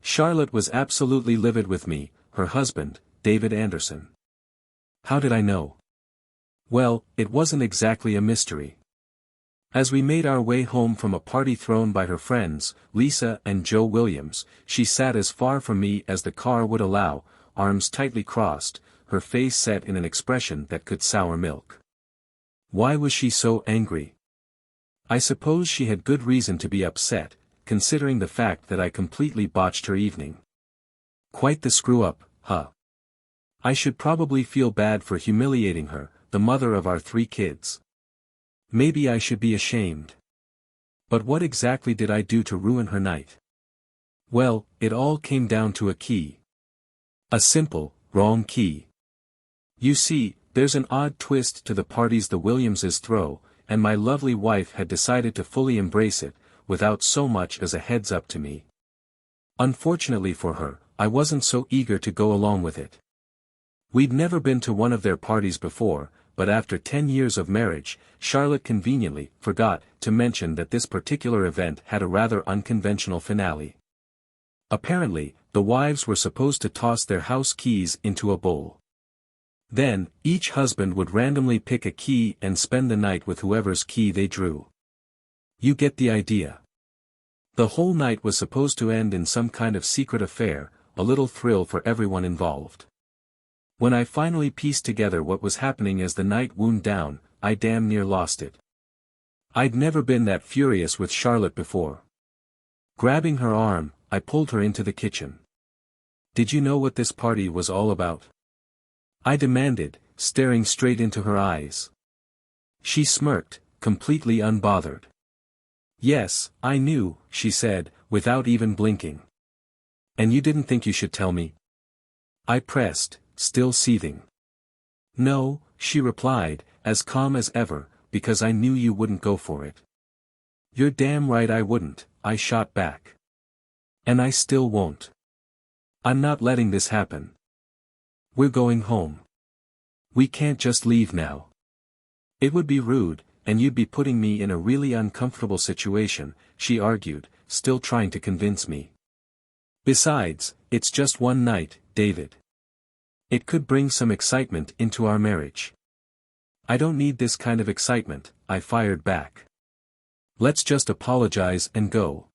Charlotte was absolutely livid with me, her husband, David Anderson. How did I know? Well, it wasn't exactly a mystery. As we made our way home from a party thrown by her friends, Lisa and Joe Williams, she sat as far from me as the car would allow, arms tightly crossed, her face set in an expression that could sour milk. Why was she so angry? I suppose she had good reason to be upset, considering the fact that I completely botched her evening. Quite the screw-up, huh? I should probably feel bad for humiliating her, the mother of our 3 kids. Maybe I should be ashamed. But what exactly did I do to ruin her night? Well, it all came down to a key. A simple, wrong key. You see, there's an odd twist to the parties the Williamses throw, and my lovely wife had decided to fully embrace it, without so much as a heads up to me. Unfortunately for her, I wasn't so eager to go along with it. We'd never been to one of their parties before, but after 10 years of marriage, Charlotte conveniently forgot to mention that this particular event had a rather unconventional finale. Apparently, the wives were supposed to toss their house keys into a bowl. Then, each husband would randomly pick a key and spend the night with whoever's key they drew. You get the idea. The whole night was supposed to end in some kind of secret affair, a little thrill for everyone involved. When I finally pieced together what was happening as the night wound down, I damn near lost it. I'd never been that furious with Charlotte before. Grabbing her arm, I pulled her into the kitchen. Did you know what this party was all about? I demanded, staring straight into her eyes. She smirked, completely unbothered. Yes, I knew, she said, without even blinking. And you didn't think you should tell me? I pressed, still seething. No, she replied, as calm as ever, because I knew you wouldn't go for it. You're damn right I wouldn't, I shot back. And I still won't. I'm not letting this happen. We're going home. We can't just leave now. It would be rude, and you'd be putting me in a really uncomfortable situation, she argued, still trying to convince me. Besides, it's just one night, David. It could bring some excitement into our marriage. I don't need this kind of excitement, I fired back. Let's just apologize and go.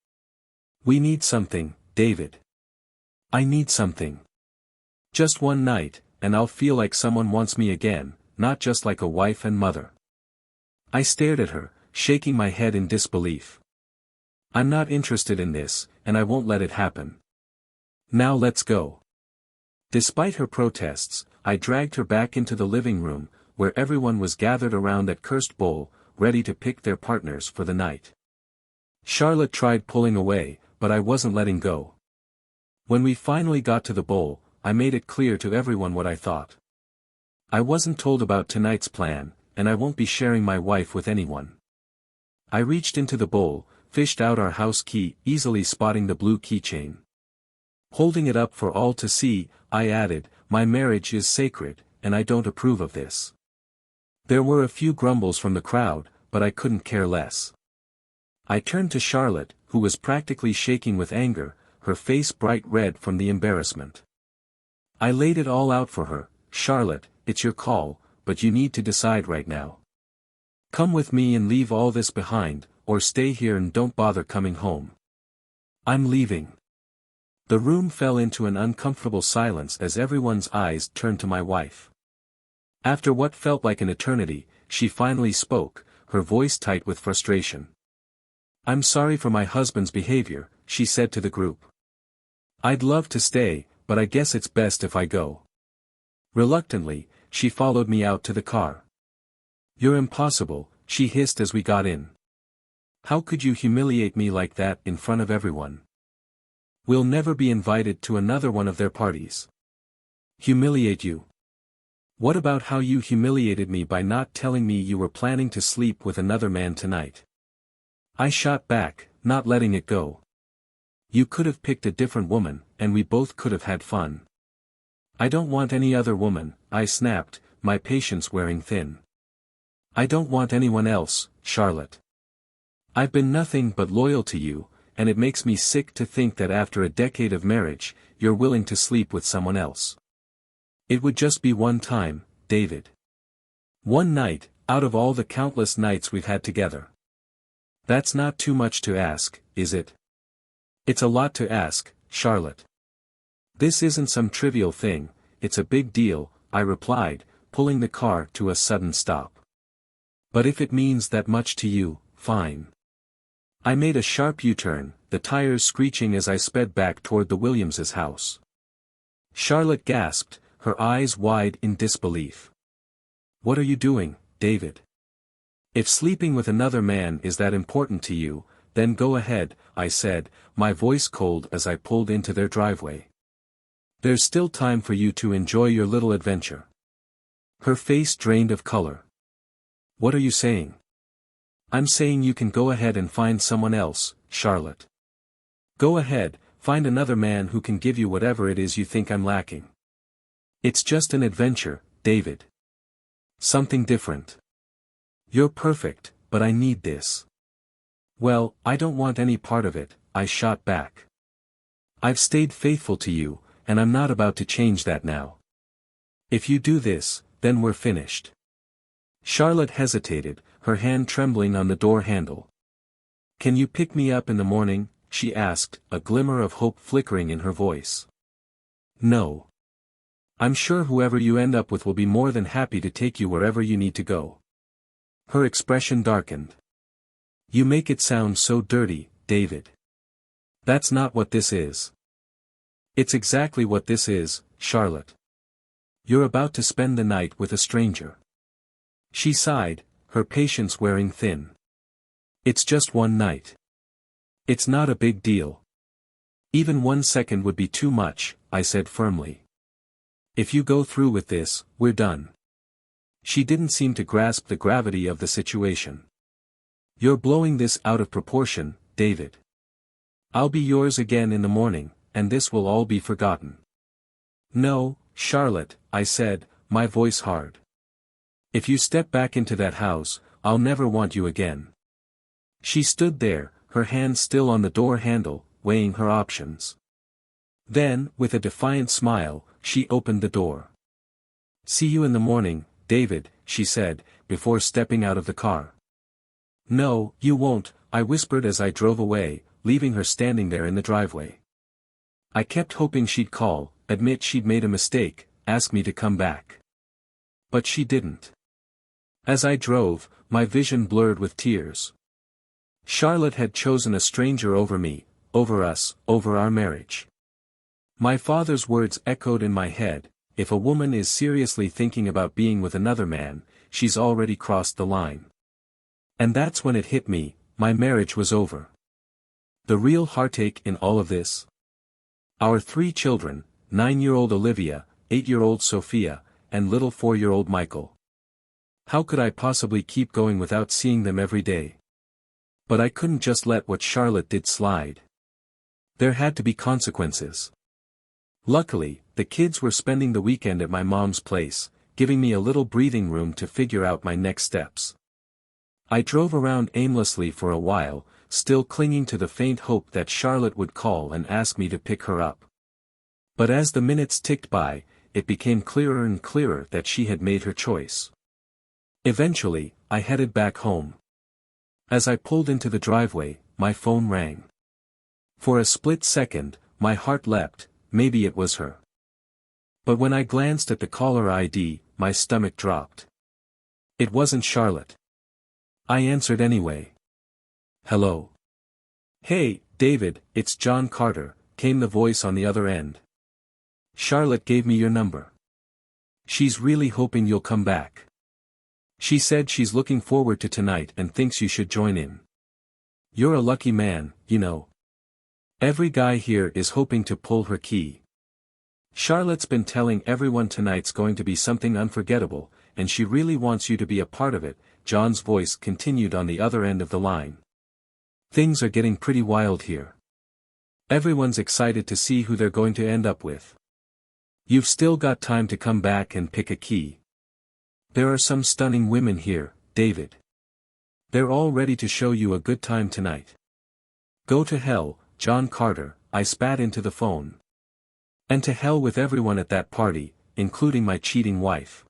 We need something, David. I need something. Just one night, and I'll feel like someone wants me again, not just like a wife and mother. I stared at her, shaking my head in disbelief. I'm not interested in this, and I won't let it happen. Now let's go. Despite her protests, I dragged her back into the living room, where everyone was gathered around that cursed bowl, ready to pick their partners for the night. Charlotte tried pulling away, but I wasn't letting go. When we finally got to the bowl, I made it clear to everyone what I thought. I wasn't told about tonight's plan, and I won't be sharing my wife with anyone. I reached into the bowl, fished out our house key, easily spotting the blue keychain. Holding it up for all to see, I added, my marriage is sacred, and I don't approve of this. There were a few grumbles from the crowd, but I couldn't care less. I turned to Charlotte, who was practically shaking with anger, her face bright red from the embarrassment. I laid it all out for her. Charlotte, it's your call, but you need to decide right now. Come with me and leave all this behind, or stay here and don't bother coming home. I'm leaving. The room fell into an uncomfortable silence as everyone's eyes turned to my wife. After what felt like an eternity, she finally spoke, her voice tight with frustration. I'm sorry for my husband's behavior, she said to the group. I'd love to stay, but I guess it's best if I go. Reluctantly, she followed me out to the car. You're impossible, she hissed as we got in. How could you humiliate me like that in front of everyone? We'll never be invited to another one of their parties. Humiliate you? What about how you humiliated me by not telling me you were planning to sleep with another man tonight? I shot back, not letting it go. You could have picked a different woman, and we both could have had fun. I don't want any other woman, I snapped, my patience wearing thin. I don't want anyone else, Charlotte. I've been nothing but loyal to you, and it makes me sick to think that after a decade of marriage, you're willing to sleep with someone else. It would just be one time, David. One night, out of all the countless nights we've had together. That's not too much to ask, is it? It's a lot to ask, Charlotte. This isn't some trivial thing, it's a big deal, I replied, pulling the car to a sudden stop. But if it means that much to you, fine. I made a sharp U-turn, the tires screeching as I sped back toward the Williamses' house. Charlotte gasped, her eyes wide in disbelief. What are you doing, David? If sleeping with another man is that important to you, then go ahead, I said, my voice cold as I pulled into their driveway. There's still time for you to enjoy your little adventure. Her face drained of color. What are you saying? I'm saying you can go ahead and find someone else, Charlotte. Go ahead, find another man who can give you whatever it is you think I'm lacking. It's just an adventure, David. Something different. You're perfect, but I need this. Well, I don't want any part of it, I shot back. I've stayed faithful to you, and I'm not about to change that now. If you do this, then we're finished. Charlotte hesitated, her hand trembling on the door handle. Can you pick me up in the morning? She asked, a glimmer of hope flickering in her voice. No. I'm sure whoever you end up with will be more than happy to take you wherever you need to go. Her expression darkened. You make it sound so dirty, David. That's not what this is. It's exactly what this is, Charlotte. You're about to spend the night with a stranger. She sighed, her patience wearing thin. It's just one night. It's not a big deal. Even 1 second would be too much, I said firmly. If you go through with this, we're done. She didn't seem to grasp the gravity of the situation. You're blowing this out of proportion, David. I'll be yours again in the morning, and this will all be forgotten. No, Charlotte, I said, my voice hard. If you step back into that house, I'll never want you again. She stood there, her hand still on the door handle, weighing her options. Then, with a defiant smile, she opened the door. See you in the morning, David, she said, before stepping out of the car. No, you won't, I whispered as I drove away, leaving her standing there in the driveway. I kept hoping she'd call, admit she'd made a mistake, ask me to come back. But she didn't. As I drove, my vision blurred with tears. Charlotte had chosen a stranger over me, over us, over our marriage. My father's words echoed in my head, if a woman is seriously thinking about being with another man, she's already crossed the line. And that's when it hit me, my marriage was over. The real heartache in all of this? Our 3 children, 9-year-old Olivia, 8-year-old Sophia, and little 4-year-old Michael. How could I possibly keep going without seeing them every day? But I couldn't just let what Charlotte did slide. There had to be consequences. Luckily, the kids were spending the weekend at my mom's place, giving me a little breathing room to figure out my next steps. I drove around aimlessly for a while, still clinging to the faint hope that Charlotte would call and ask me to pick her up. But as the minutes ticked by, it became clearer and clearer that she had made her choice. Eventually, I headed back home. As I pulled into the driveway, my phone rang. For a split second, my heart leapt, maybe it was her. But when I glanced at the caller ID, my stomach dropped. It wasn't Charlotte. I answered anyway. Hello. Hey, David, it's John Carter, came the voice on the other end. Charlotte gave me your number. She's really hoping you'll come back. She said she's looking forward to tonight and thinks you should join in. You're a lucky man, you know. Every guy here is hoping to pull her key. Charlotte's been telling everyone tonight's going to be something unforgettable, and she really wants you to be a part of it, John's voice continued on the other end of the line. Things are getting pretty wild here. Everyone's excited to see who they're going to end up with. You've still got time to come back and pick a key. There are some stunning women here, David. They're all ready to show you a good time tonight. Go to hell, John Carter, I spat into the phone. And to hell with everyone at that party, including my cheating wife.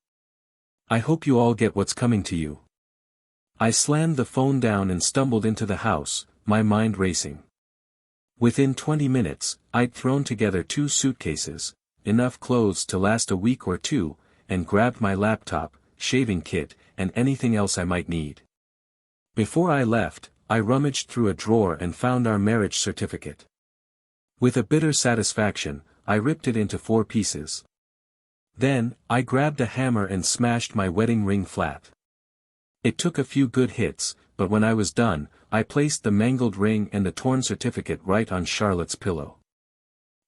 I hope you all get what's coming to you. I slammed the phone down and stumbled into the house, my mind racing. Within 20 minutes, I'd thrown together 2 suitcases, enough clothes to last a week or 2, and grabbed my laptop, shaving kit, and anything else I might need. Before I left, I rummaged through a drawer and found our marriage certificate. With a bitter satisfaction, I ripped it into 4 pieces. Then, I grabbed a hammer and smashed my wedding ring flat. It took a few good hits, but when I was done, I placed the mangled ring and the torn certificate right on Charlotte's pillow.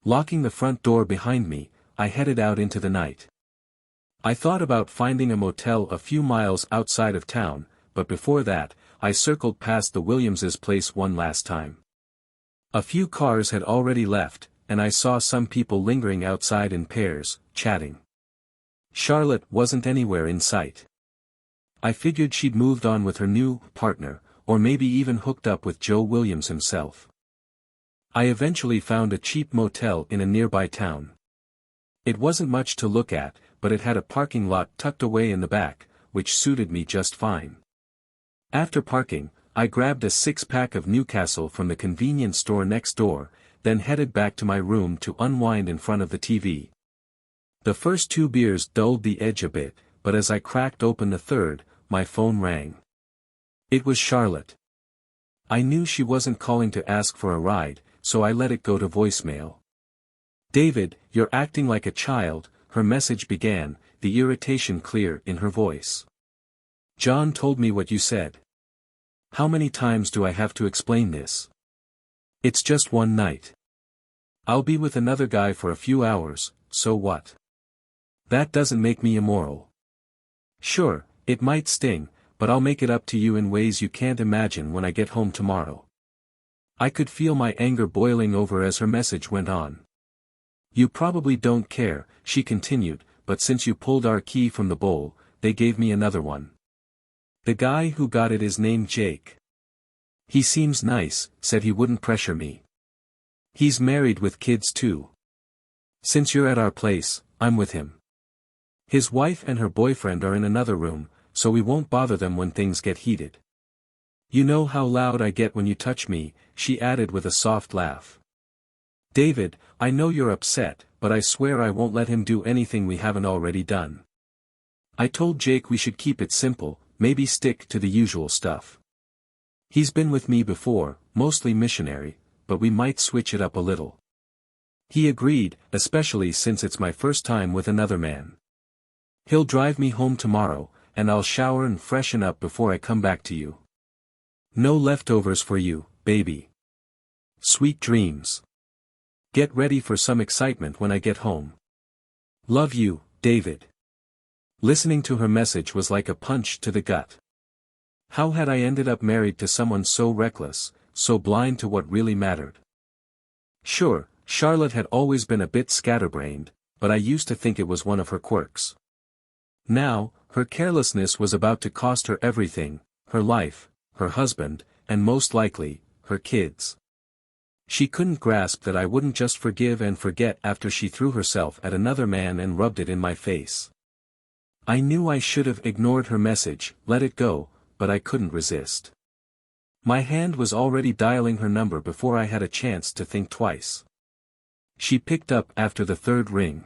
Locking the front door behind me, I headed out into the night. I thought about finding a motel a few miles outside of town, but before that, I circled past the Williamses' place one last time. A few cars had already left, and I saw some people lingering outside in pairs, chatting. Charlotte wasn't anywhere in sight. I figured she'd moved on with her new partner, or maybe even hooked up with Joe Williams himself. I eventually found a cheap motel in a nearby town. It wasn't much to look at, but it had a parking lot tucked away in the back, which suited me just fine. After parking, I grabbed a 6-pack of Newcastle from the convenience store next door, then headed back to my room to unwind in front of the TV. The first 2 beers dulled the edge a bit, but as I cracked open the third, my phone rang. It was Charlotte. I knew she wasn't calling to ask for a ride, so I let it go to voicemail. "David, you're acting like a child," her message began, the irritation clear in her voice. "John told me what you said. How many times do I have to explain this? It's just one night. I'll be with another guy for a few hours, so what? That doesn't make me immoral. Sure, it might sting, but I'll make it up to you in ways you can't imagine when I get home tomorrow." I could feel my anger boiling over as her message went on. "You probably don't care," she continued, "but since you pulled our key from the bowl, they gave me another one. The guy who got it is named Jake. He seems nice, said he wouldn't pressure me. He's married with kids too. Since you're at our place, I'm with him. His wife and her boyfriend are in another room, so we won't bother them when things get heated. You know how loud I get when you touch me," she added with a soft laugh. "David, I know you're upset, but I swear I won't let him do anything we haven't already done. I told Jake we should keep it simple, maybe stick to the usual stuff. He's been with me before, mostly missionary, but we might switch it up a little." He agreed, especially since it's my first time with another man. "He'll drive me home tomorrow, and I'll shower and freshen up before I come back to you. No leftovers for you, baby. Sweet dreams. Get ready for some excitement when I get home. Love you, David." Listening to her message was like a punch to the gut. How had I ended up married to someone so reckless, so blind to what really mattered? Sure, Charlotte had always been a bit scatterbrained, but I used to think it was one of her quirks. Now, her carelessness was about to cost her everything, her life, her husband, and most likely, her kids. She couldn't grasp that I wouldn't just forgive and forget after she threw herself at another man and rubbed it in my face. I knew I should have ignored her message, let it go, but I couldn't resist. My hand was already dialing her number before I had a chance to think twice. She picked up after the third ring.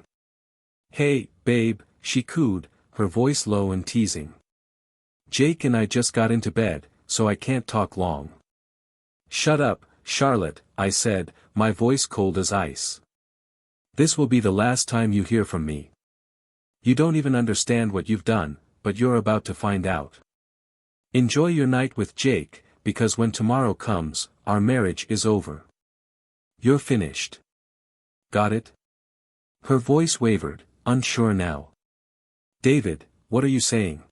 "Hey, babe," she cooed, her voice low and teasing. "Jake and I just got into bed, so I can't talk long." "Shut up, Charlotte," I said, my voice cold as ice. "This will be the last time you hear from me. You don't even understand what you've done, but you're about to find out. Enjoy your night with Jake, because when tomorrow comes, our marriage is over. You're finished. Got it?" Her voice wavered, unsure now. "David, what are you saying?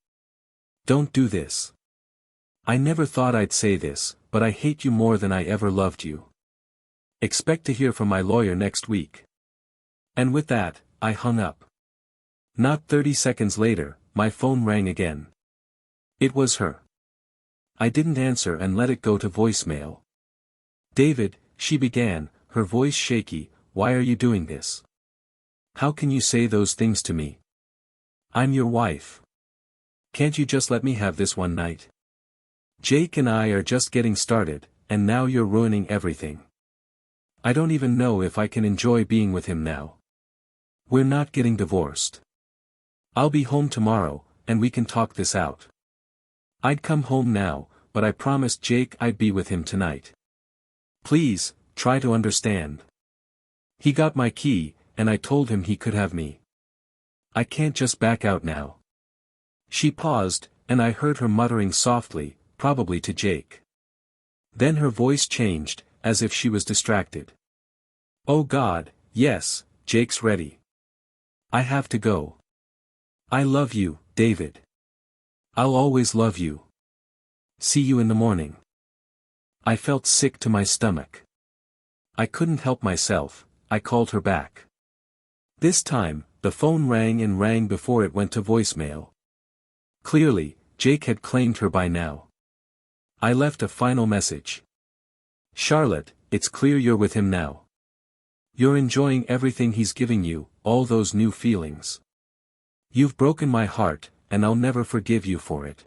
Don't do this. I never thought I'd say this, but I hate you more than I ever loved you. Expect to hear from my lawyer next week." And with that, I hung up. Not 30 seconds later, my phone rang again. It was her. I didn't answer and let it go to voicemail. David, she began, her voice shaky, why are you doing this? How can you say those things to me? I'm your wife. Can't you just let me have this one night? Jake and I are just getting started, and now you're ruining everything. I don't even know if I can enjoy being with him now. We're not getting divorced. I'll be home tomorrow, and we can talk this out. I'd come home now, but I promised Jake I'd be with him tonight. Please, try to understand. He got my key, and I told him he could have me. I can't just back out now. She paused, and I heard her muttering softly, probably to Jake. Then her voice changed, as if she was distracted. Oh God, yes, Jake's ready. I have to go. I love you, David. I'll always love you. See you in the morning. I felt sick to my stomach. I couldn't help myself, I called her back. This time, the phone rang and rang before it went to voicemail. Clearly, Jake had claimed her by now. I left a final message. Charlotte, it's clear you're with him now. You're enjoying everything he's giving you, all those new feelings. You've broken my heart, and I'll never forgive you for it.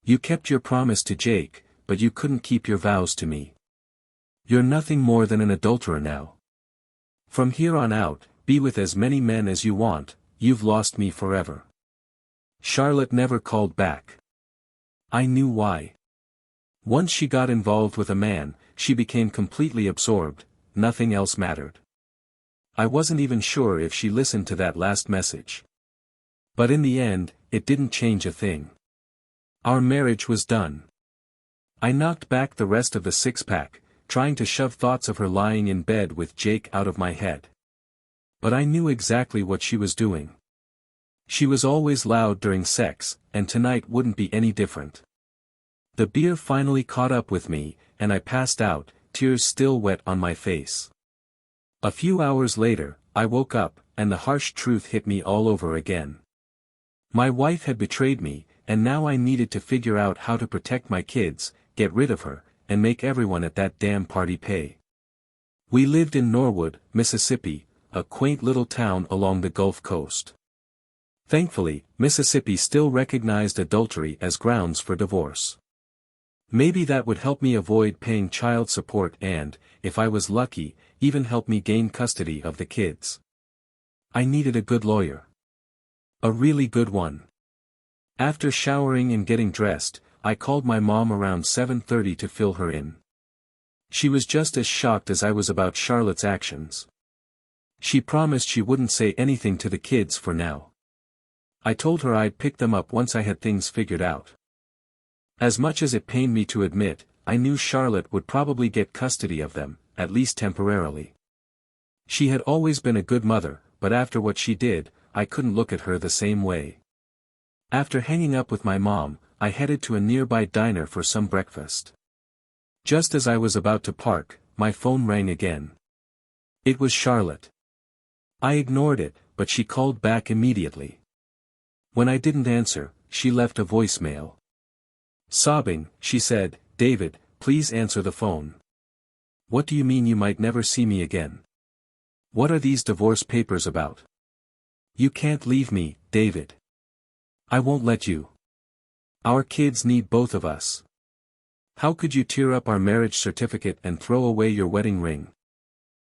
You kept your promise to Jake, but you couldn't keep your vows to me. You're nothing more than an adulterer now. From here on out, be with as many men as you want, you've lost me forever. Charlotte never called back. I knew why. Once she got involved with a man, she became completely absorbed, nothing else mattered. I wasn't even sure if she listened to that last message. But in the end, it didn't change a thing. Our marriage was done. I knocked back the rest of the six-pack, trying to shove thoughts of her lying in bed with Jake out of my head. But I knew exactly what she was doing. She was always loud during sex, and tonight wouldn't be any different. The beer finally caught up with me, and I passed out, tears still wet on my face. A few hours later, I woke up, and the harsh truth hit me all over again. My wife had betrayed me, and now I needed to figure out how to protect my kids, get rid of her, and make everyone at that damn party pay. We lived in Norwood, Mississippi, a quaint little town along the Gulf Coast. Thankfully, Mississippi still recognized adultery as grounds for divorce. Maybe that would help me avoid paying child support and, if I was lucky, even help me gain custody of the kids. I needed a good lawyer. A really good one. After showering and getting dressed, I called my mom around 7:30 to fill her in. She was just as shocked as I was about Charlotte's actions. She promised she wouldn't say anything to the kids for now. I told her I'd pick them up once I had things figured out. As much as it pained me to admit, I knew Charlotte would probably get custody of them, at least temporarily. She had always been a good mother, but after what she did, I couldn't look at her the same way. After hanging up with my mom, I headed to a nearby diner for some breakfast. Just as I was about to park, my phone rang again. It was Charlotte. I ignored it, but she called back immediately. When I didn't answer, she left a voicemail. Sobbing, she said, "David, please answer the phone. What do you mean you might never see me again? What are these divorce papers about? You can't leave me, David. I won't let you. Our kids need both of us. How could you tear up our marriage certificate and throw away your wedding ring?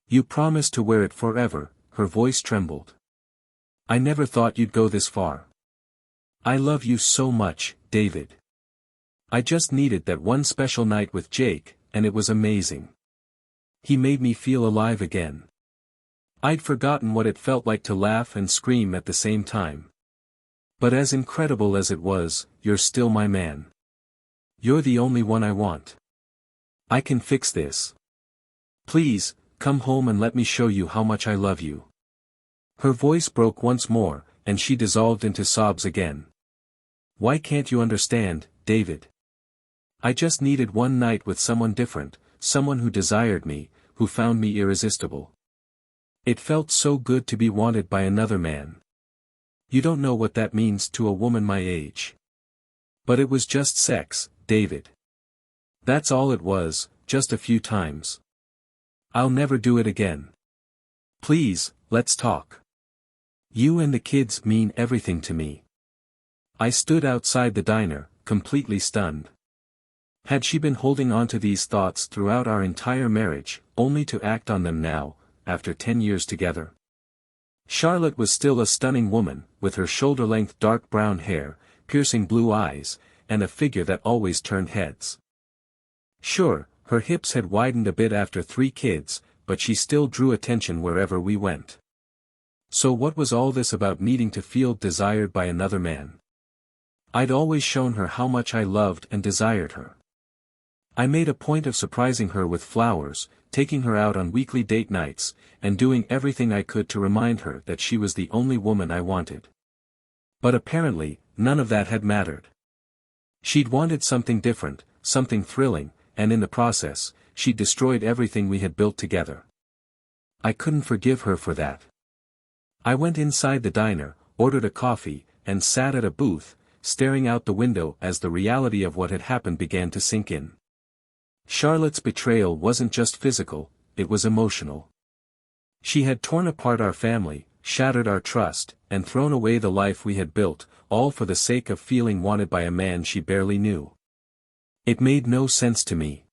You promised to wear it forever." Her voice trembled. "I never thought you'd go this far. I love you so much, David. I just needed that one special night with Jake, and it was amazing. He made me feel alive again. I'd forgotten what it felt like to laugh and scream at the same time. But as incredible as it was, you're still my man. You're the only one I want. I can fix this. Please, come home and let me show you how much I love you." Her voice broke once more, and she dissolved into sobs again. "Why can't you understand, David? I just needed one night with someone different, someone who desired me, who found me irresistible. It felt so good to be wanted by another man. You don't know what that means to a woman my age. But it was just sex, David. That's all it was, just a few times. I'll never do it again. Please, let's talk. You and the kids mean everything to me. I stood outside the diner, completely stunned. Had she been holding on to these thoughts throughout our entire marriage, only to act on them now, after 10 years together? Charlotte was still a stunning woman, with her shoulder-length dark brown hair, piercing blue eyes, and a figure that always turned heads. Sure, her hips had widened a bit after 3 kids, but she still drew attention wherever we went. So what was all this about needing to feel desired by another man? I'd always shown her how much I loved and desired her. I made a point of surprising her with flowers, taking her out on weekly date nights, and doing everything I could to remind her that she was the only woman I wanted. But apparently, none of that had mattered. She'd wanted something different, something thrilling, and in the process, she'd destroyed everything we had built together. I couldn't forgive her for that. I went inside the diner, ordered a coffee, and sat at a booth, staring out the window as the reality of what had happened began to sink in. Charlotte's betrayal wasn't just physical, it was emotional. She had torn apart our family, shattered our trust, and thrown away the life we had built, all for the sake of feeling wanted by a man she barely knew. It made no sense to me.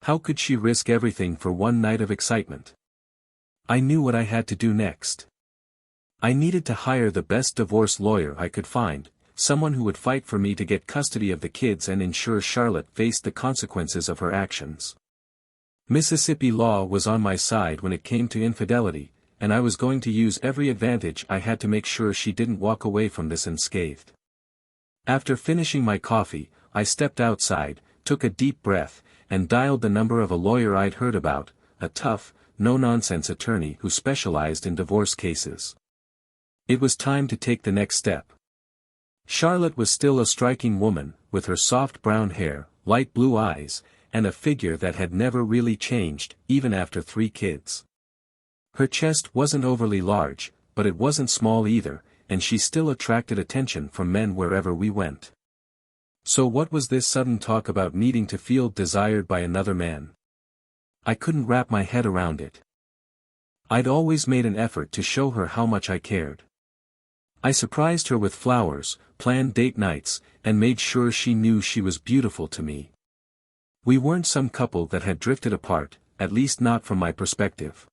How could she risk everything for one night of excitement? I knew what I had to do next. I needed to hire the best divorce lawyer I could find, someone who would fight for me to get custody of the kids and ensure Charlotte faced the consequences of her actions. Mississippi law was on my side when it came to infidelity, and I was going to use every advantage I had to make sure she didn't walk away from this unscathed. After finishing my coffee, I stepped outside, took a deep breath, and dialed the number of a lawyer I'd heard about, a tough, no-nonsense attorney who specialized in divorce cases. It was time to take the next step. Charlotte was still a striking woman, with her soft brown hair, light blue eyes, and a figure that had never really changed, even after 3 kids. Her chest wasn't overly large, but it wasn't small either, and she still attracted attention from men wherever we went. So what was this sudden talk about needing to feel desired by another man? I couldn't wrap my head around it. I'd always made an effort to show her how much I cared. I surprised her with flowers, planned date nights, and made sure she knew she was beautiful to me. We weren't some couple that had drifted apart, at least not from my perspective.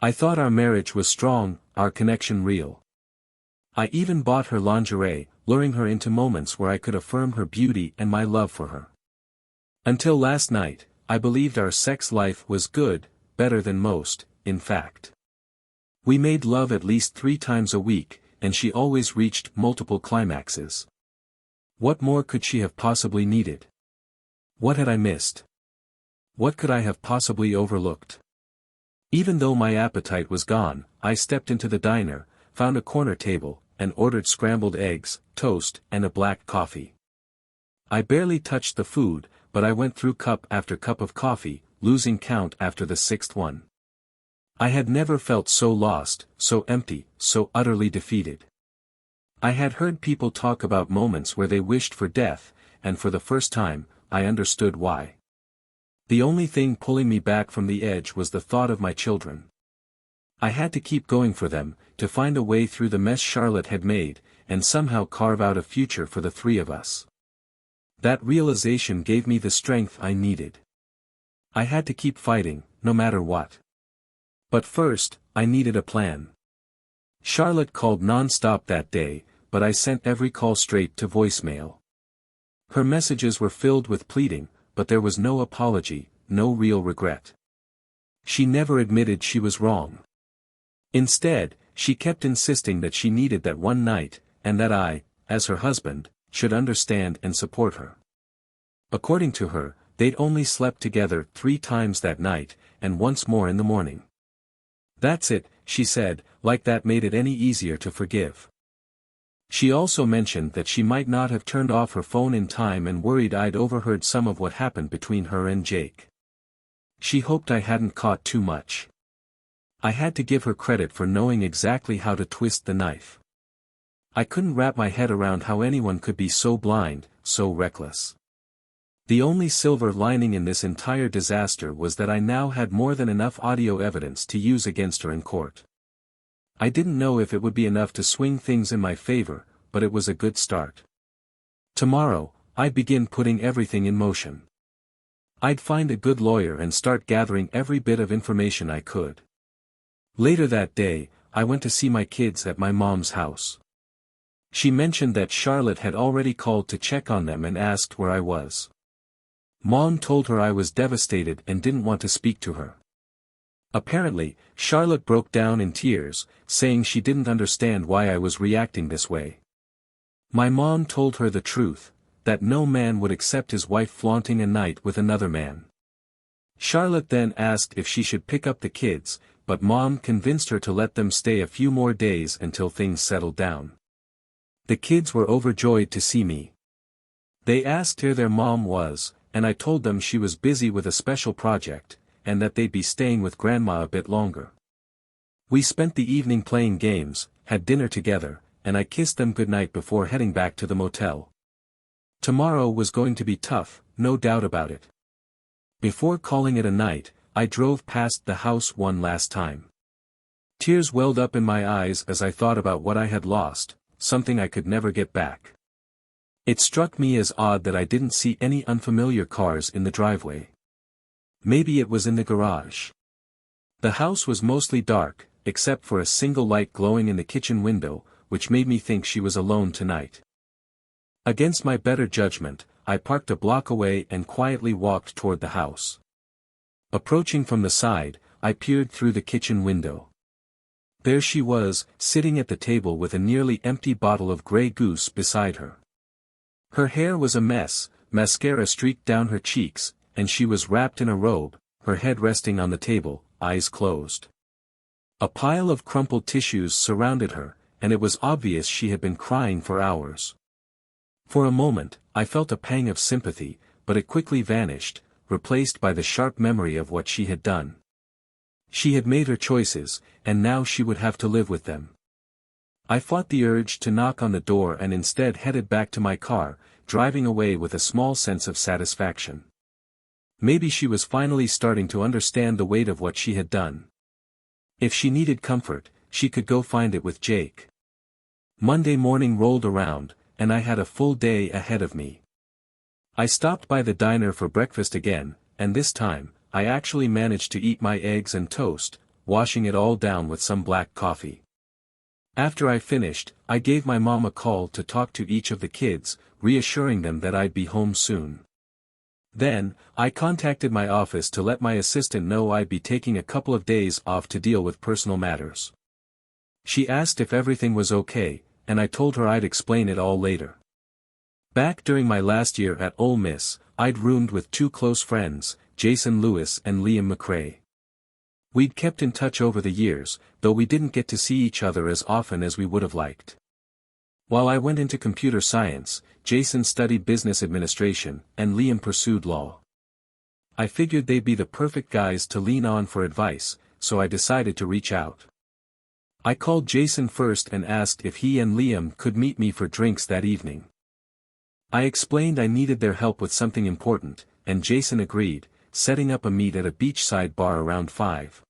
I thought our marriage was strong, our connection real. I even bought her lingerie, luring her into moments where I could affirm her beauty and my love for her. Until last night, I believed our sex life was good, better than most, in fact. We made love at least 3 times a week, and she always reached multiple climaxes. What more could she have possibly needed? What had I missed? What could I have possibly overlooked? Even though my appetite was gone, I stepped into the diner, found a corner table, and ordered scrambled eggs, toast, and a black coffee. I barely touched the food, but I went through cup after cup of coffee, losing count after the 6th one. I had never felt so lost, so empty, so utterly defeated. I had heard people talk about moments where they wished for death, and for the first time, I understood why. The only thing pulling me back from the edge was the thought of my children. I had to keep going for them, to find a way through the mess Charlotte had made, and somehow carve out a future for the 3 of us. That realization gave me the strength I needed. I had to keep fighting, no matter what. But first, I needed a plan. Charlotte called non-stop that day, but I sent every call straight to voicemail. Her messages were filled with pleading, but there was no apology, no real regret. She never admitted she was wrong. Instead, she kept insisting that she needed that one night, and that I, as her husband, should understand and support her. According to her, they'd only slept together 3 times that night, and once more in the morning. That's it, she said, like that made it any easier to forgive. She also mentioned that she might not have turned off her phone in time and worried I'd overheard some of what happened between her and Jake. She hoped I hadn't caught too much. I had to give her credit for knowing exactly how to twist the knife. I couldn't wrap my head around how anyone could be so blind, so reckless. The only silver lining in this entire disaster was that I now had more than enough audio evidence to use against her in court. I didn't know if it would be enough to swing things in my favor, but it was a good start. Tomorrow, I'd begin putting everything in motion. I'd find a good lawyer and start gathering every bit of information I could. Later that day, I went to see my kids at my mom's house. She mentioned that Charlotte had already called to check on them and asked where I was. Mom told her I was devastated and didn't want to speak to her. Apparently, Charlotte broke down in tears, saying she didn't understand why I was reacting this way. My mom told her the truth, that no man would accept his wife flaunting a night with another man. Charlotte then asked if she should pick up the kids, but Mom convinced her to let them stay a few more days until things settled down. The kids were overjoyed to see me. They asked where their mom was, and I told them she was busy with a special project, and that they'd be staying with Grandma a bit longer. We spent the evening playing games, had dinner together, and I kissed them goodnight before heading back to the motel. Tomorrow was going to be tough, no doubt about it. Before calling it a night, I drove past the house one last time. Tears welled up in my eyes as I thought about what I had lost, something I could never get back. It struck me as odd that I didn't see any unfamiliar cars in the driveway. Maybe it was in the garage. The house was mostly dark, except for a single light glowing in the kitchen window, which made me think she was alone tonight. Against my better judgment, I parked a block away and quietly walked toward the house. Approaching from the side, I peered through the kitchen window. There she was, sitting at the table with a nearly empty bottle of Grey Goose beside her. Her hair was a mess, mascara streaked down her cheeks, and she was wrapped in a robe, her head resting on the table, eyes closed. A pile of crumpled tissues surrounded her, and it was obvious she had been crying for hours. For a moment, I felt a pang of sympathy, but it quickly vanished, replaced by the sharp memory of what she had done. She had made her choices, and now she would have to live with them. I fought the urge to knock on the door and instead headed back to my car, driving away with a small sense of satisfaction. Maybe she was finally starting to understand the weight of what she had done. If she needed comfort, she could go find it with Jake. Monday morning rolled around, and I had a full day ahead of me. I stopped by the diner for breakfast again, and this time, I actually managed to eat my eggs and toast, washing it all down with some black coffee. After I finished, I gave my mom a call to talk to each of the kids, reassuring them that I'd be home soon. Then, I contacted my office to let my assistant know I'd be taking a couple of days off to deal with personal matters. She asked if everything was okay, and I told her I'd explain it all later. Back during my last year at Ole Miss, I'd roomed with two close friends, Jason Lewis and Liam McRae. We'd kept in touch over the years, though we didn't get to see each other as often as we would have liked. While I went into computer science, Jason studied business administration, and Liam pursued law. I figured they'd be the perfect guys to lean on for advice, so I decided to reach out. I called Jason first and asked if he and Liam could meet me for drinks that evening. I explained I needed their help with something important, and Jason agreed, setting up a meet at a beachside bar around 5.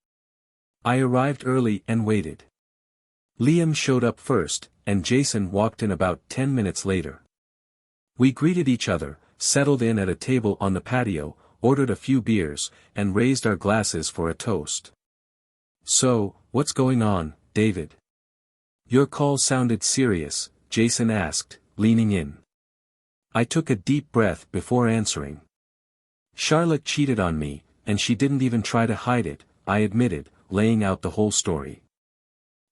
I arrived early and waited. Liam showed up first, and Jason walked in about 10 minutes later. We greeted each other, settled in at a table on the patio, ordered a few beers, and raised our glasses for a toast. "So, what's going on, David?" "Your call sounded serious," Jason asked, leaning in. I took a deep breath before answering. "Charlotte cheated on me, and she didn't even try to hide it," I admitted, laying out the whole story.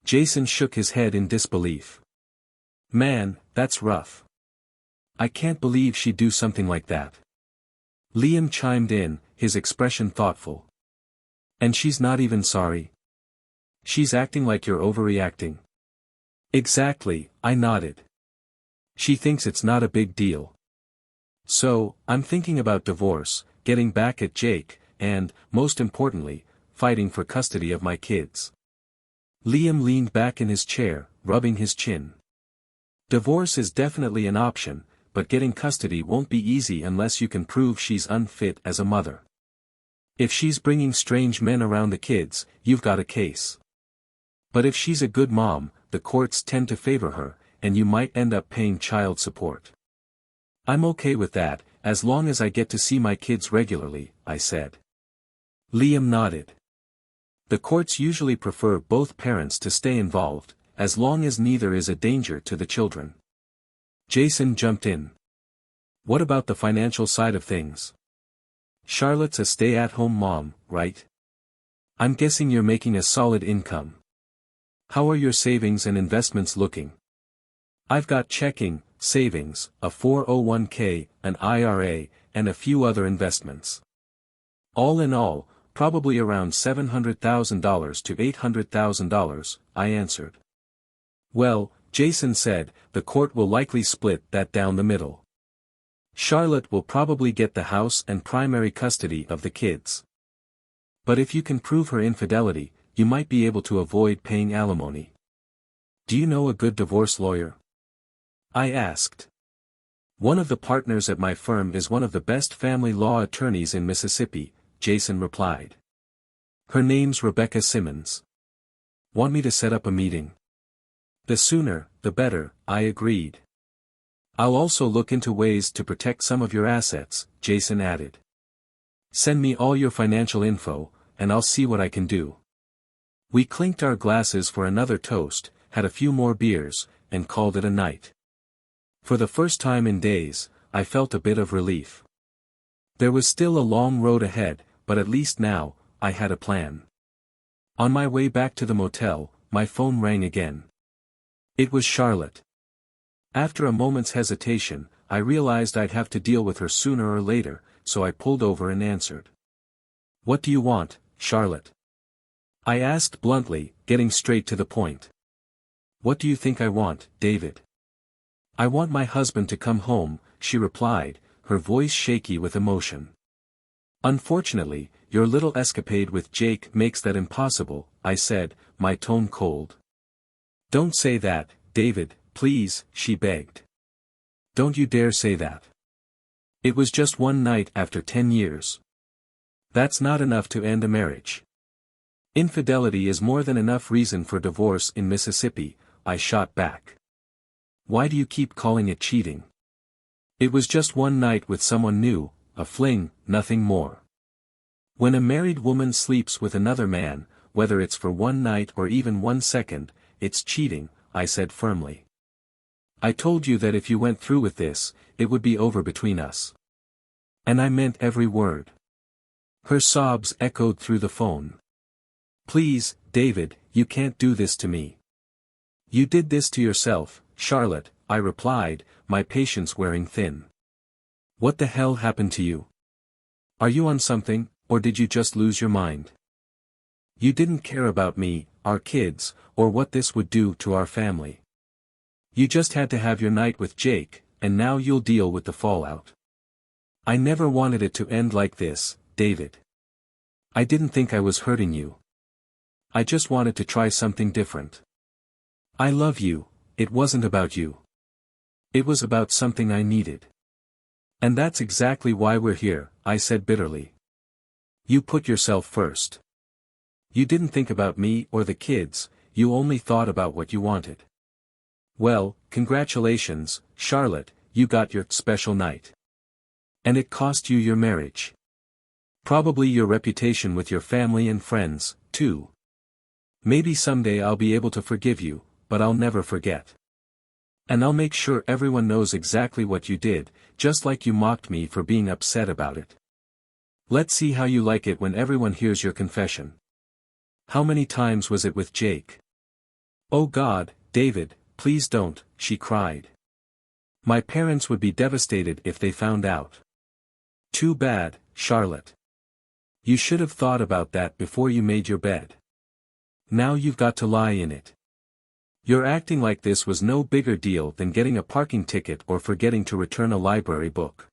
Jason shook his head in disbelief. "Man, that's rough. I can't believe she'd do something like that." Liam chimed in, his expression thoughtful. "And she's not even sorry? She's acting like you're overreacting." "Exactly," I nodded. "She thinks it's not a big deal. So, I'm thinking about divorce, getting back at Jake, and, most importantly, fighting for custody of my kids." Liam leaned back in his chair, rubbing his chin. "Divorce is definitely an option, but getting custody won't be easy unless you can prove she's unfit as a mother. If she's bringing strange men around the kids, you've got a case. But if she's a good mom, the courts tend to favor her, and you might end up paying child support. I'm okay with that, as long as I get to see my kids regularly, I said. Liam nodded. The courts usually prefer both parents to stay involved, as long as neither is a danger to the children. Jason jumped in. What about the financial side of things? Charlotte's a stay-at-home mom, right? I'm guessing you're making a solid income. How are your savings and investments looking? I've got checking, savings, a 401k, an IRA, and a few other investments. All in all, probably around $700,000 to $800,000, I answered. Well, Jason said, the court will likely split that down the middle. Charlotte will probably get the house and primary custody of the kids. But if you can prove her infidelity, you might be able to avoid paying alimony. Do you know a good divorce lawyer? I asked. One of the partners at my firm is one of the best family law attorneys in Mississippi, Jason replied. Her name's Rebecca Simmons. Want me to set up a meeting? The sooner, the better, I agreed. I'll also look into ways to protect some of your assets, Jason added. Send me all your financial info, and I'll see what I can do. We clinked our glasses for another toast, had a few more beers, and called it a night. For the first time in days, I felt a bit of relief. There was still a long road ahead, but at least now, I had a plan. On my way back to the motel, my phone rang again. It was Charlotte. After a moment's hesitation, I realized I'd have to deal with her sooner or later, so I pulled over and answered. What do you want, Charlotte? I asked bluntly, getting straight to the point. What do you think I want, David? I want my husband to come home, she replied, her voice shaky with emotion. Unfortunately, your little escapade with Jake makes that impossible, I said, my tone cold. Don't say that, David, please, she begged. Don't you dare say that. It was just one night after 10 years. That's not enough to end a marriage. Infidelity is more than enough reason for divorce in Mississippi, I shot back. Why do you keep calling it cheating? It was just one night with someone new, a fling, nothing more. When a married woman sleeps with another man, whether it's for one night or even 1 second, it's cheating, I said firmly. I told you that if you went through with this, it would be over between us. And I meant every word. Her sobs echoed through the phone. Please, David, you can't do this to me. You did this to yourself, Charlotte, I replied, my patience wearing thin. What the hell happened to you? Are you on something, or did you just lose your mind? You didn't care about me, our kids, or what this would do to our family. You just had to have your night with Jake, and now you'll deal with the fallout. I never wanted it to end like this, David. I didn't think I was hurting you. I just wanted to try something different. I love you, it wasn't about you. It was about something I needed. And that's exactly why we're here, I said bitterly. You put yourself first. You didn't think about me or the kids, you only thought about what you wanted. Well, congratulations, Charlotte, you got your special night. And it cost you your marriage. Probably your reputation with your family and friends, too. Maybe someday I'll be able to forgive you, but I'll never forget. And I'll make sure everyone knows exactly what you did, just like you mocked me for being upset about it. Let's see how you like it when everyone hears your confession. How many times was it with Jake? Oh God, David, please don't, she cried. My parents would be devastated if they found out. Too bad, Charlotte. You should have thought about that before you made your bed. Now you've got to lie in it. Your acting like this was no bigger deal than getting a parking ticket or forgetting to return a library book.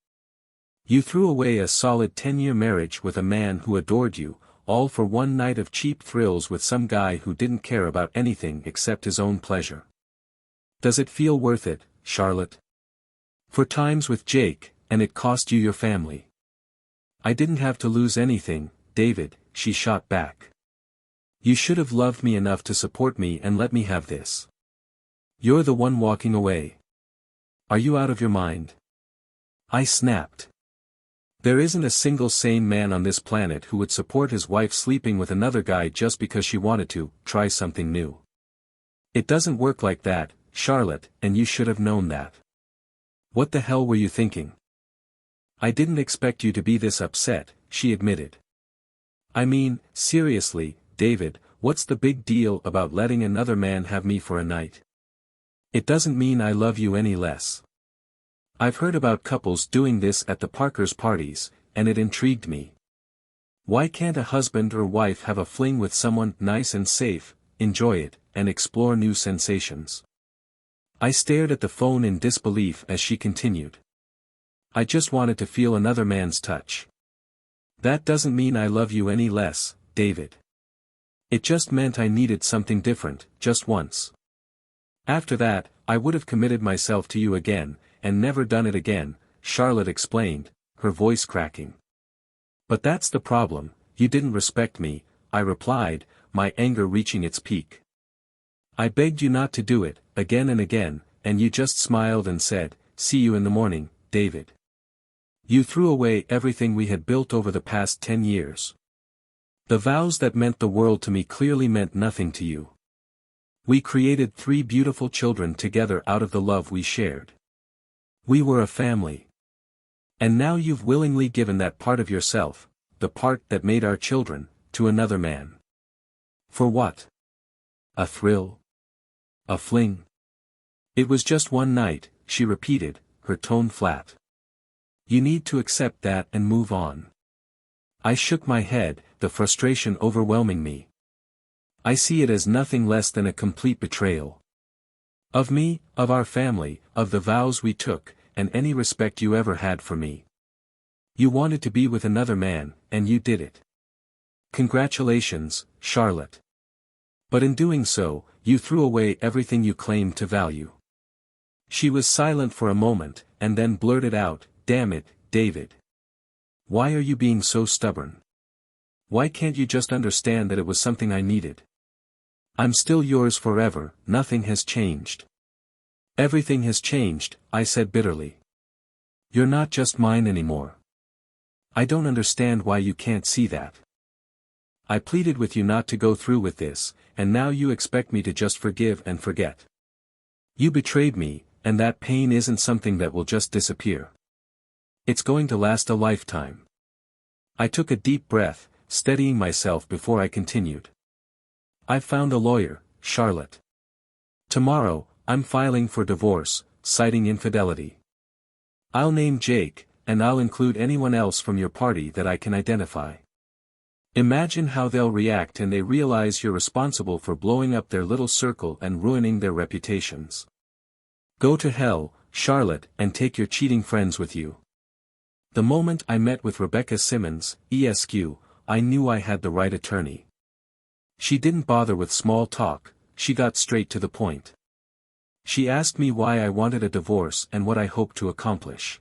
You threw away a solid 10-year marriage with a man who adored you, all for one night of cheap thrills with some guy who didn't care about anything except his own pleasure. Does it feel worth it, Charlotte? For times with Jake, and it cost you your family. I didn't have to lose anything, David, she shot back. You should have loved me enough to support me and let me have this. You're the one walking away. Are you out of your mind? I snapped. There isn't a single sane man on this planet who would support his wife sleeping with another guy just because she wanted to try something new. It doesn't work like that, Charlotte, and you should have known that. What the hell were you thinking? I didn't expect you to be this upset, she admitted. I mean, seriously, David, what's the big deal about letting another man have me for a night? It doesn't mean I love you any less. I've heard about couples doing this at the Parkers' parties, and it intrigued me. Why can't a husband or wife have a fling with someone nice and safe, enjoy it, and explore new sensations? I stared at the phone in disbelief as she continued. I just wanted to feel another man's touch. That doesn't mean I love you any less, David. It just meant I needed something different, just once. After that, I would have committed myself to you again, and never done it again, Charlotte explained, her voice cracking. But that's the problem, you didn't respect me, I replied, my anger reaching its peak. I begged you not to do it, again and again, and you just smiled and said, see you in the morning, David. You threw away everything we had built over the past 10 years. The vows that meant the world to me clearly meant nothing to you. We created 3 beautiful children together out of the love we shared. We were a family. And now you've willingly given that part of yourself, the part that made our children, to another man. For what? A thrill? A fling? It was just one night, she repeated, her tone flat. You need to accept that and move on. I shook my head, the frustration overwhelming me. I see it as nothing less than a complete betrayal. Of me, of our family, of the vows we took, and any respect you ever had for me. You wanted to be with another man, and you did it. Congratulations, Charlotte. But in doing so, you threw away everything you claimed to value. She was silent for a moment, and then blurted out, damn it, David. Why are you being so stubborn? Why can't you just understand that it was something I needed? I'm still yours forever, nothing has changed. Everything has changed, I said bitterly. You're not just mine anymore. I don't understand why you can't see that. I pleaded with you not to go through with this, and now you expect me to just forgive and forget. You betrayed me, and that pain isn't something that will just disappear. It's going to last a lifetime. I took a deep breath, steadying myself before I continued. I've found a lawyer, Charlotte. Tomorrow, I'm filing for divorce, citing infidelity. I'll name Jake, and I'll include anyone else from your party that I can identify. Imagine how they'll react when they realize you're responsible for blowing up their little circle and ruining their reputations. Go to hell, Charlotte, and take your cheating friends with you. The moment I met with Rebecca Simmons, ESQ, I knew I had the right attorney. She didn't bother with small talk, she got straight to the point. She asked me why I wanted a divorce and what I hoped to accomplish.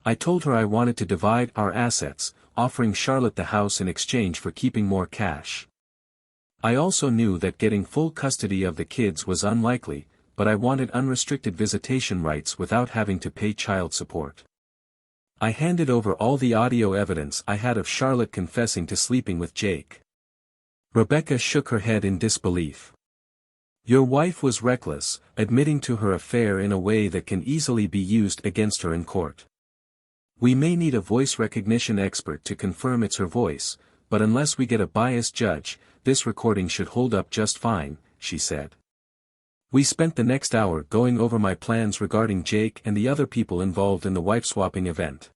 I told her I wanted to divide our assets, offering Charlotte the house in exchange for keeping more cash. I also knew that getting full custody of the kids was unlikely, but I wanted unrestricted visitation rights without having to pay child support. I handed over all the audio evidence I had of Charlotte confessing to sleeping with Jake. Rebecca shook her head in disbelief. Your wife was reckless, admitting to her affair in a way that can easily be used against her in court. We may need a voice recognition expert to confirm it's her voice, but unless we get a biased judge, this recording should hold up just fine, she said. We spent the next hour going over my plans regarding Jake and the other people involved in the wife-swapping event.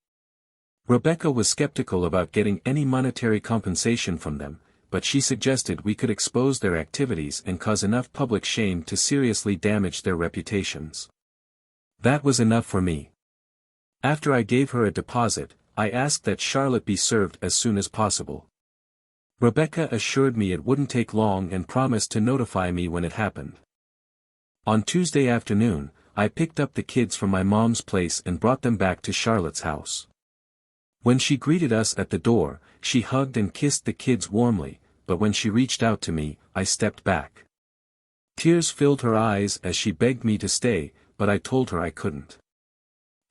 Rebecca was skeptical about getting any monetary compensation from them, but she suggested we could expose their activities and cause enough public shame to seriously damage their reputations. That was enough for me. After I gave her a deposit, I asked that Charlotte be served as soon as possible. Rebecca assured me it wouldn't take long and promised to notify me when it happened. On Tuesday afternoon, I picked up the kids from my mom's place and brought them back to Charlotte's house. When she greeted us at the door, she hugged and kissed the kids warmly, but when she reached out to me, I stepped back. Tears filled her eyes as she begged me to stay, but I told her I couldn't.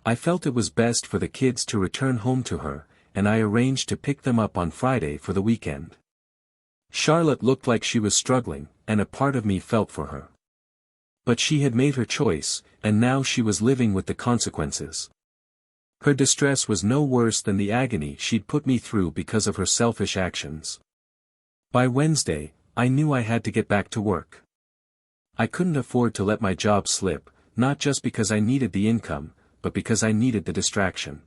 I felt it was best for the kids to return home to her, and I arranged to pick them up on Friday for the weekend. Charlotte looked like she was struggling, and a part of me felt for her. But she had made her choice, and now she was living with the consequences. Her distress was no worse than the agony she'd put me through because of her selfish actions. By Wednesday, I knew I had to get back to work. I couldn't afford to let my job slip, not just because I needed the income, but because I needed the distraction.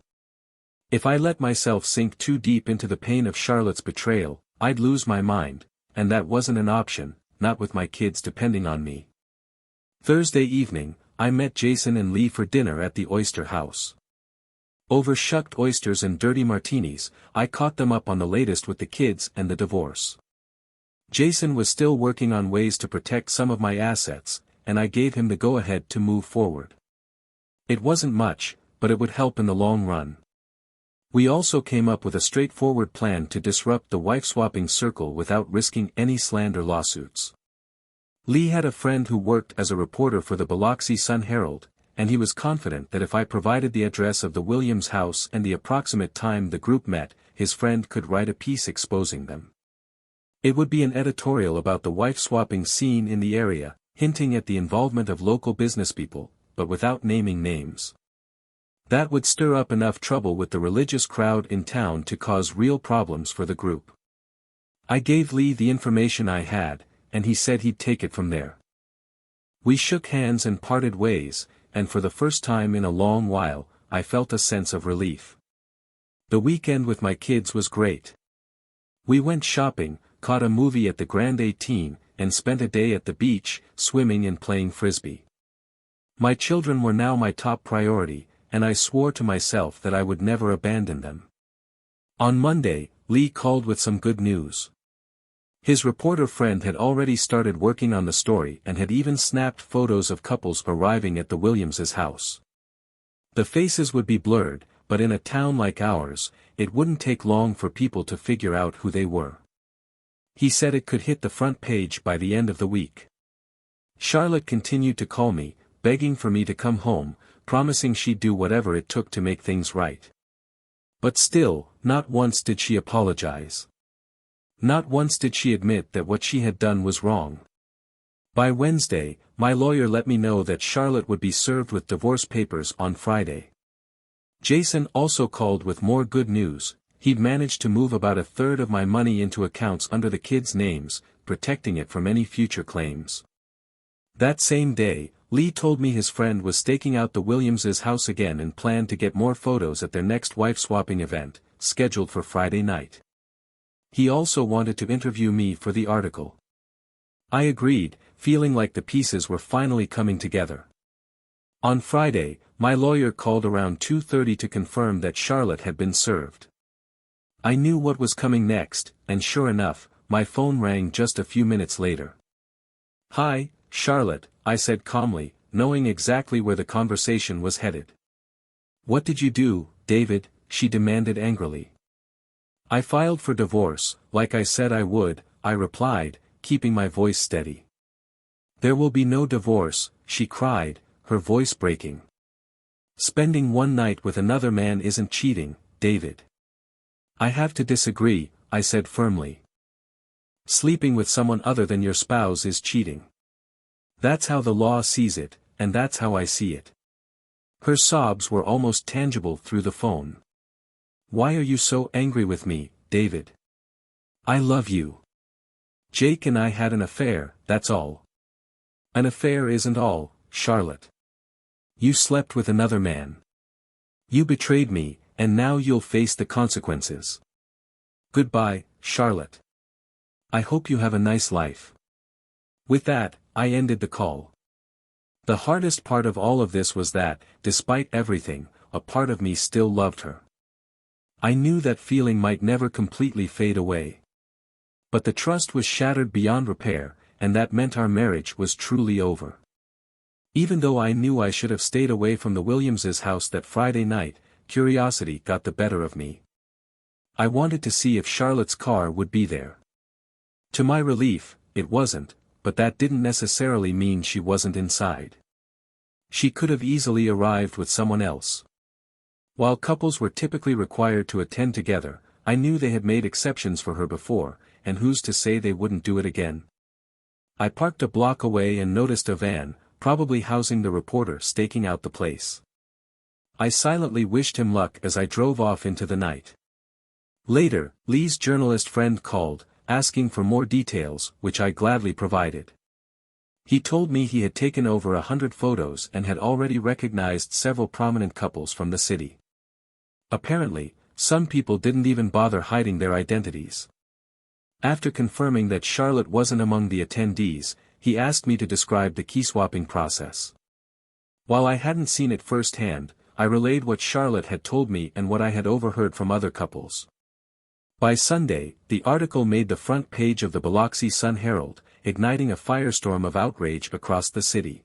If I let myself sink too deep into the pain of Charlotte's betrayal, I'd lose my mind, and that wasn't an option, not with my kids depending on me. Thursday evening, I met Jason and Lee for dinner at the Oyster House. Over shucked oysters and dirty martinis, I caught them up on the latest with the kids and the divorce. Jason was still working on ways to protect some of my assets, and I gave him the go-ahead to move forward. It wasn't much, but it would help in the long run. We also came up with a straightforward plan to disrupt the wife-swapping circle without risking any slander lawsuits. Lee had a friend who worked as a reporter for the Biloxi Sun-Herald, and he was confident that if I provided the address of the Williams house and the approximate time the group met, his friend could write a piece exposing them. It would be an editorial about the wife-swapping scene in the area, hinting at the involvement of local businesspeople, but without naming names. That would stir up enough trouble with the religious crowd in town to cause real problems for the group. I gave Lee the information I had, and he said he'd take it from there. We shook hands and parted ways, and for the first time in a long while, I felt a sense of relief. The weekend with my kids was great. We went shopping, caught a movie at the Grand 18, and spent a day at the beach, swimming and playing frisbee. My children were now my top priority, and I swore to myself that I would never abandon them. On Monday, Lee called with some good news. His reporter friend had already started working on the story and had even snapped photos of couples arriving at the Williamses' house. The faces would be blurred, but in a town like ours, it wouldn't take long for people to figure out who they were. He said it could hit the front page by the end of the week. Charlotte continued to call me, begging for me to come home, promising she'd do whatever it took to make things right. But still, not once did she apologize. Not once did she admit that what she had done was wrong. By Wednesday, my lawyer let me know that Charlotte would be served with divorce papers on Friday. Jason also called with more good news. He'd managed to move about a third of my money into accounts under the kids' names, protecting it from any future claims. That same day, Lee told me his friend was staking out the Williamses' house again and planned to get more photos at their next wife-swapping event, scheduled for Friday night. He also wanted to interview me for the article. I agreed, feeling like the pieces were finally coming together. On Friday, my lawyer called around 2:30 to confirm that Charlotte had been served. I knew what was coming next, and sure enough, my phone rang just a few minutes later. "Hi, Charlotte," I said calmly, knowing exactly where the conversation was headed. "What did you do, David?" she demanded angrily. "I filed for divorce, like I said I would," I replied, keeping my voice steady. "There will be no divorce," she cried, her voice breaking. "Spending one night with another man isn't cheating, David." "I have to disagree," I said firmly. "Sleeping with someone other than your spouse is cheating. That's how the law sees it, and that's how I see it." Her sobs were almost tangible through the phone. "Why are you so angry with me, David? I love you. Jake and I had an affair, that's all." "An affair isn't all, Charlotte. You slept with another man. You betrayed me, and now you'll face the consequences. Goodbye, Charlotte. I hope you have a nice life." With that, I ended the call. The hardest part of all of this was that, despite everything, a part of me still loved her. I knew that feeling might never completely fade away. But the trust was shattered beyond repair, and that meant our marriage was truly over. Even though I knew I should have stayed away from the Williamses' house that Friday night, curiosity got the better of me. I wanted to see if Charlotte's car would be there. To my relief, it wasn't, but that didn't necessarily mean she wasn't inside. She could have easily arrived with someone else. While couples were typically required to attend together, I knew they had made exceptions for her before, and who's to say they wouldn't do it again? I parked a block away and noticed a van, probably housing the reporter, staking out the place. I silently wished him luck as I drove off into the night. Later, Lee's journalist friend called, asking for more details, which I gladly provided. He told me he had taken over 100 photos and had already recognized several prominent couples from the city. Apparently, some people didn't even bother hiding their identities. After confirming that Charlotte wasn't among the attendees, he asked me to describe the key-swapping process. While I hadn't seen it firsthand, I relayed what Charlotte had told me and what I had overheard from other couples. By Sunday, the article made the front page of the Biloxi Sun-Herald, igniting a firestorm of outrage across the city.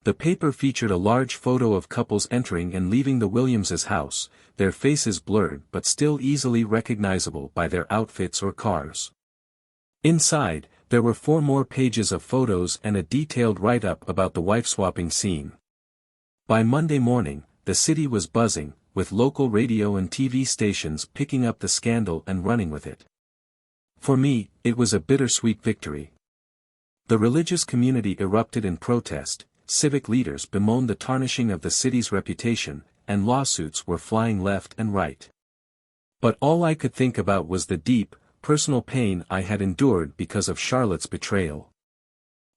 The paper featured a large photo of couples entering and leaving the Williamses' house, their faces blurred but still easily recognizable by their outfits or cars. Inside, there were 4 more pages of photos and a detailed write-up about the wife-swapping scene. By Monday morning, the city was buzzing, with local radio and TV stations picking up the scandal and running with it. For me, it was a bittersweet victory. The religious community erupted in protest, civic leaders bemoaned the tarnishing of the city's reputation, and lawsuits were flying left and right. But all I could think about was the deep, personal pain I had endured because of Charlotte's betrayal.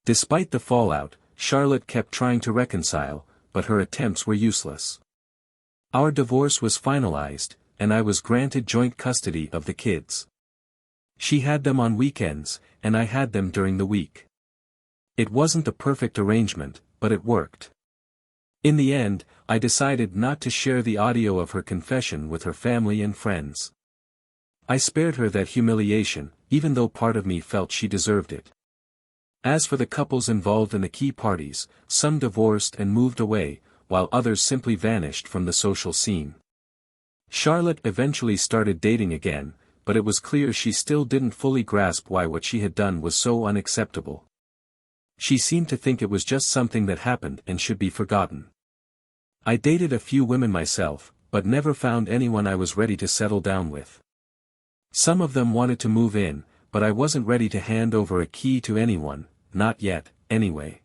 Despite the fallout, Charlotte kept trying to reconcile, but her attempts were useless. Our divorce was finalized, and I was granted joint custody of the kids. She had them on weekends, and I had them during the week. It wasn't the perfect arrangement, but it worked. In the end, I decided not to share the audio of her confession with her family and friends. I spared her that humiliation, even though part of me felt she deserved it. As for the couples involved in the key parties, some divorced and moved away, while others simply vanished from the social scene. Charlotte eventually started dating again, but it was clear she still didn't fully grasp why what she had done was so unacceptable. She seemed to think it was just something that happened and should be forgotten. I dated a few women myself, but never found anyone I was ready to settle down with. Some of them wanted to move in, but I wasn't ready to hand over a key to anyone, not yet, anyway.